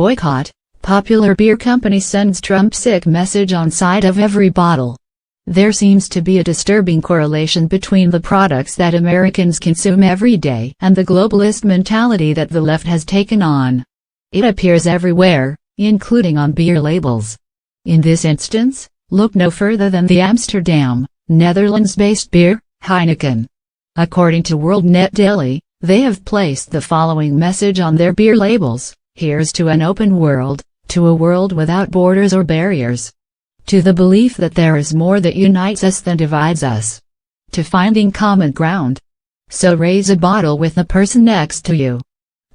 boycott, popular beer company sends Trump sick message on side of every bottle. There seems to be a disturbing correlation between the products that Americans consume every day and the globalist mentality that the left has taken on. It appears everywhere, including on beer labels. In this instance, look no further than the Amsterdam, Netherlands-based beer, Heineken. According to World Net Daily, they have placed the following message on their beer labels: "Here's to an open world, to a world without borders or barriers. To the belief that there is more that unites us than divides us. To finding common ground. So raise a bottle with the person next to you.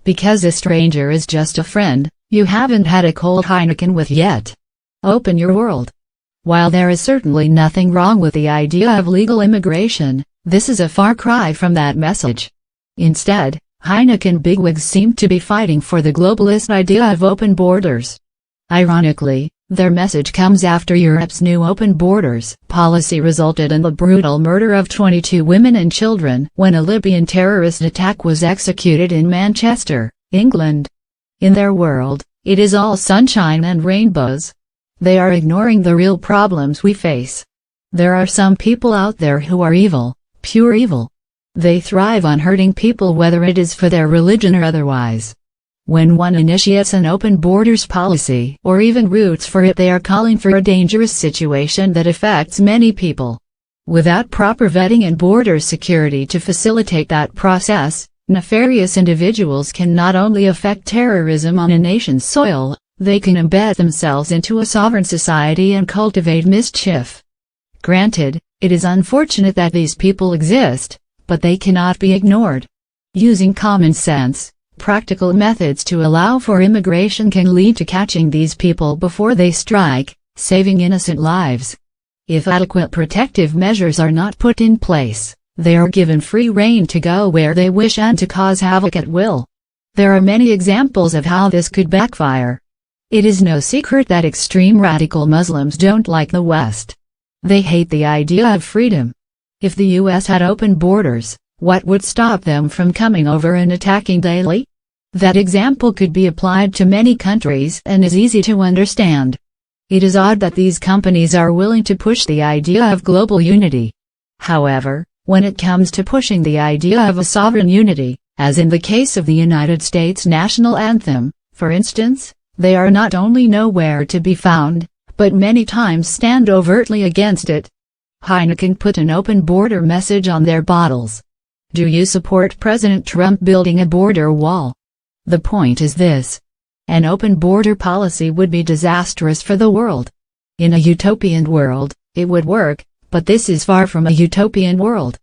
Because a stranger is just a friend you haven't had a cold Heineken with yet. Open your world." While there is certainly nothing wrong with the idea of legal immigration, this is a far cry from that message. Instead, Heineken bigwigs seem to be fighting for the globalist idea of open borders. Ironically, their message comes after Europe's new open borders policy resulted in the brutal murder of 22 women and children when a Libyan terrorist attack was executed in Manchester, England. In their world, it is all sunshine and rainbows. They are ignoring the real problems we face. There are some people out there who are evil, pure evil. They thrive on hurting people, whether it is for their religion or otherwise. When one initiates an open borders policy or even roots for it, they are calling for a dangerous situation that affects many people. Without proper vetting and border security to facilitate that process, nefarious individuals can not only affect terrorism on a nation's soil, they can embed themselves into a sovereign society and cultivate mischief. Granted, it is unfortunate that these people exist, but they cannot be ignored. Using common sense, practical methods to allow for immigration can lead to catching these people before they strike, saving innocent lives. If adequate protective measures are not put in place, they are given free rein to go where they wish and to cause havoc at will. There are many examples of how this could backfire. It is no secret that extreme radical Muslims don't like the West. They hate the idea of freedom. If the U.S. had open borders, what would stop them from coming over and attacking daily? That example could be applied to many countries and is easy to understand. It is odd that these companies are willing to push the idea of global unity. However, when it comes to pushing the idea of a sovereign unity, as in the case of the United States national anthem, for instance, they are not only nowhere to be found, but many times stand overtly against it. Heineken put an open border message on their bottles. Do you support President Trump building a border wall? The point is this. An open border policy would be disastrous for the world. In a utopian world, it would work, but this is far from a utopian world.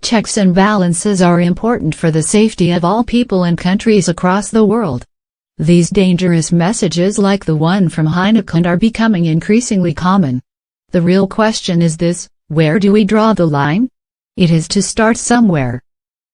Checks and balances are important for the safety of all people and countries across the world. These dangerous messages like the one from Heineken are becoming increasingly common. The real question is this: where do we draw the line? It is to start somewhere.